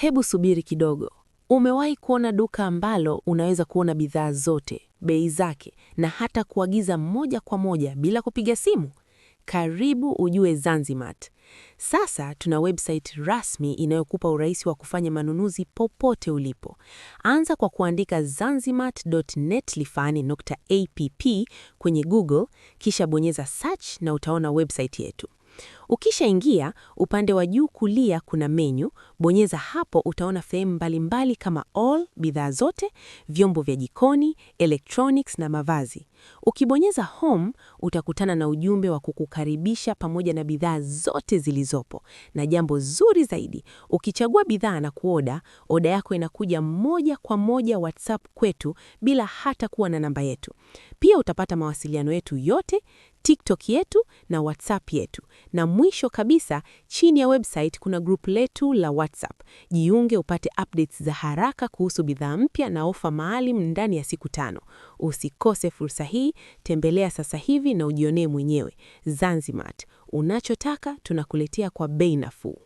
Hebu subiri kidogo. Umewahi kuona duka ambalo unaweza kuona bidhaa zote, bei zake, na hata kuagiza moja kwa moja bila kupiga simu? Karibu ujue Zanzimat. Sasa tuna website rasmi inayokupa urahisi wa kufanya manunuzi popote ulipo. Anza kwa kuandika zanzimat.netlifani.app kwenye Google, kisha bonyeza search na utaona website yetu. Ukishaingia, upande wa juu kulia kuna menu, bonyeza hapo utaona sehemu mbalimbali kama all, bidhaa zote, vyombo vya jikoni, electronics na mavazi. Ukibonyeza home, utakutana na ujumbe wa kukukaribisha pamoja na bidhaa zote zilizopo. Na jambo zuri zaidi, ukichagua bidhaa na kuoda, oda yako inakuja moja kwa moja WhatsApp kwetu bila hata kuwa na namba yetu. Pia utapata mawasiliano yetu yote, TikTok yetu na WhatsApp yetu. Na mwisho kabisa, chini ya website kuna group letu la WhatsApp. Jiunge upate updates za haraka kuhusu bidhaa mpya na ofa maalum ndani ya siku 5. Usikose fursa hii, tembelea sasa hivi na ujionee mwenyewe. Zanzimat, unachotaka tunakuletea kwa bei nafuu.